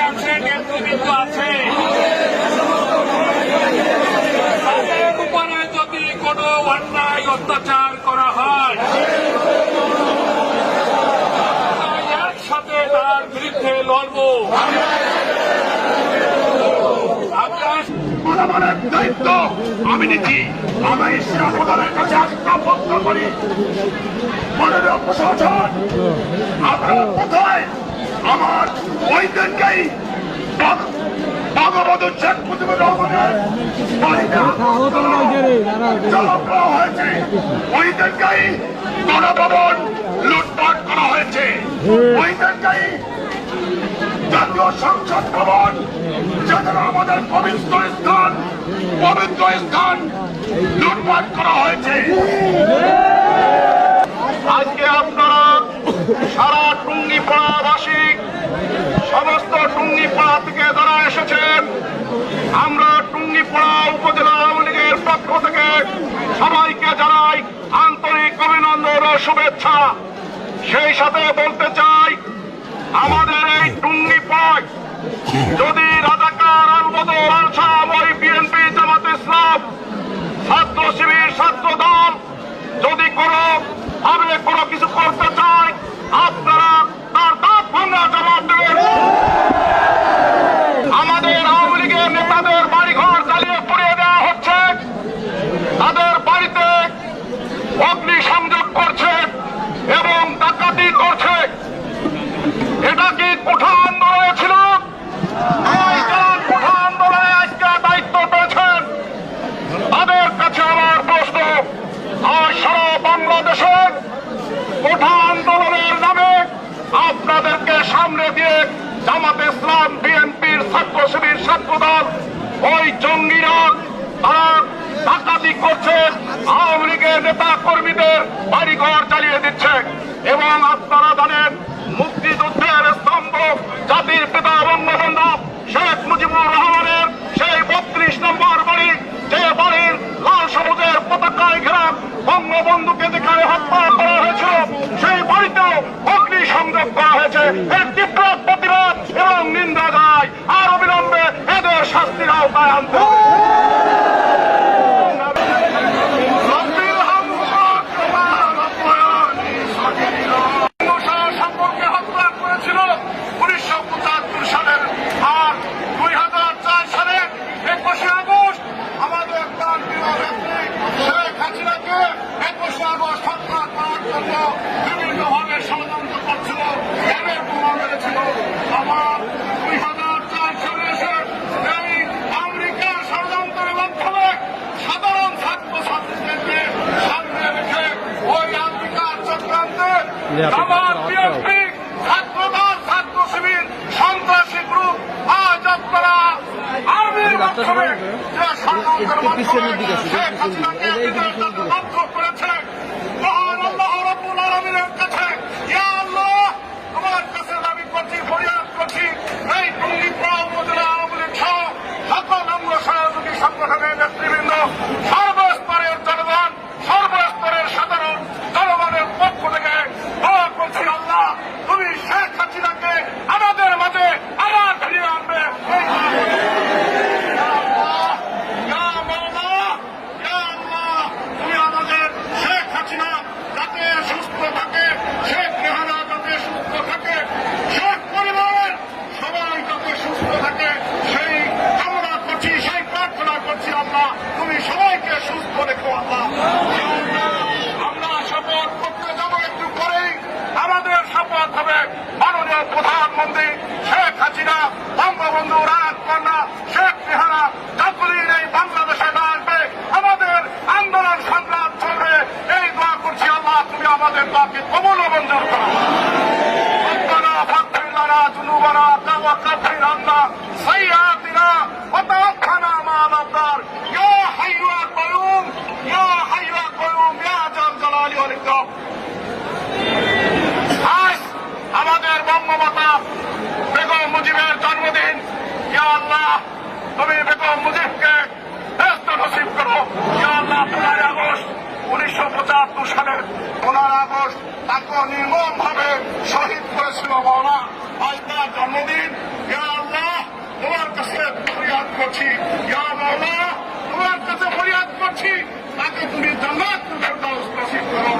আছে, নেতৃবৃন্দ আছে, তাদের উপরে যদি কোনো অন্যায় অত্যাচার করা হয় একসাথে তার বিরুদ্ধে লড়ব। জনগণের দায়িত্ব আমি নিচ্ছি। আমি প্রধানের কাছে আত্মপত্র করি, মাননীয় প্রশাসন আপনারা কোথায় আমার ওই দিনকেই বঙ্গবন্ধু শেখ মুজিবুর রহমানের হয়েছে, ওই দিনকেই গণভবন লুটপাট করা হয়েছে, ওই দিনকেই জাতীয় সংসদ ভবন যেটা আমাদের পবিত্র স্থান লুটপাট করা হয়েছে। আজকে আপনারা সারা টুঙ্গিপাড়াবাসী সমস্ত টুঙ্গিপাড়া থেকে যারা এসেছেন, আমরা টুঙ্গিপাড়া উপজেলা আওয়ামী লীগের পক্ষ থেকে সবাইকে জানাই আন্তরিক অভিনন্দন ও শুভেচ্ছা। সেই সাথে বলতে চাই, আমাদের এই টুঙ্গিপাড়ায় যদি রাজাকার আলবদর আলসাম ওই বিএনপি জামাত ইসলাম ছাত্র শিবির ছাত্র দল যদি কোনো কিছু করতে চায়, আপনারা তার দাঁত ভাঙা জবাব দেবেন। আমাদের আওয়ামী লীগের নেতাদের বাড়িঘর জ্বালিয়ে পুড়িয়ে দেওয়া হচ্ছে, তাদের বাড়িতে অগ্নিসংযোগ করছে এবং ডাকাতি করছে। এটা কি কোঠা আন্দোলনে ছিল? কোঠা আন্দোলনে আজকে দায়িত্ব পেয়েছেন, তাদের কাছে আমার প্রশ্ন, আর সারা বাংলাদেশে কোঠা আন্দোলনের নামে আপনাদেরকে সামনে দিয়ে জামাত ইসলাম বিএনপির ছাত্র শিবির ছাত্রদল ওই জঙ্গিরা তারা ডাকাতি করছে, আওয়ামী লীগের নেতা কর্মীদের বাড়িঘর জ্বালিয়ে দিচ্ছে। এবং আপনারা জানেন, মুক্তিযুদ্ধের স্তম্ভ জাতির পিতা বঙ্গবন্ধু শেখ মুজিবুর রহমানের সেই 32 নম্বর বাড়ি, যে বাড়ির লাল সবুজের পতাকায় ঘেরা বঙ্গবন্ধুকে যেখানে হত্যা করা হয়েছিল, সেই বাড়িতেও অগ্নি সংযোগ করা হয়েছে। এর তীব্র প্রতিবাদ এবং নিন্দা জানায়, আর অবিলম্বে এদের শাস্তির আওতায় আনতে হবে। বিভিন্নভাবে ষড়যন্ত্র করছিল, এদের প্রমাণ মেরেছিল। আমার 2004 সালে এসে এই আমেরিকার ষড়যন্ত্রের মাধ্যমে সাধারণ ছাত্রছাত্রীদেরকে সামনে রেখে ওই আমেরিকার চক্রান্তে জামাত বিএনপি ছাত্রদল ছাত্র শিবির সন্ত্রাসী গ্রুপ আজ আপনারা আর্মির মাধ্যমে যে ষড়যন্ত্রের মাধ্যমে শেখ হাসিনাকে বিদেশ যাতে বাধ্য করেছে, সংগঠনের নেতৃবৃন্দ, সর্বস্তরের জনগণ, সর্বস্তরের সাধারণ জনগণের পক্ষ থেকে দোয়া করছি, আল্লাহ তুমি শেখ হাসিনাকে আমাদের মাঝে আবার ফিরিয়ে আনবে। তুমি আমাদের শেখ হাসিনা যাতে সুস্থ থাকে, শেখ রেহানা যাতে সুস্থ থাকে, শেখ পরিবারের সবাই যাতে সুস্থ থাকে, সেই কামনা করছি, সেই প্রার্থনা করছি। আল্লাহ তুমি সবাইকে সুস্থ রেখো। আল্লাহ আমরা শপথ করতে যাবো, একটু পরেই আমাদের শপথ হবে মাননীয় প্রধানমন্ত্রী শেখ হাসিনা, বঙ্গবন্ধু রাজকন্যা শেখ রেহানা যতদিন এই বাংলাদেশে না আসবে আমাদের আন্দোলন সংগ্রাম চলবে। এই দোয়া করছি, আল্লাহ তুমি আমাদের দোয়াকে কবুল ও মঞ্জুর করো। ربنا فاغفر لنا ذنوبنا وكفر عنا سيئاتنا وتوفنا مع الأبرار يا حي يا قيوم يا حي يا قيوم يا ذا الجلال والإكرام। আজ আমাদের বঙ্গমাতা বেগম মুজিবের জন্মদিন। ইয়া আল্লাহ তুমি বেগম মুজিবকে ব্যস্ত নসিব করো। ইয়া আল্লাহ 15 আগস্ট 1975 সালের 15 আগস্ট তাকে নির্মমভাবে শহীদ করেছিল মাওলানা, আজ তার জন্মদিন। ইয়া আল্লাহ তোমার কাছে ফরিয়াদ করছি, ইয়া মাওলা, তোমার কাছে ফরিয়াদ করছি, তাকে তুমি জান্নাত ফেরদাউস নসিব করো।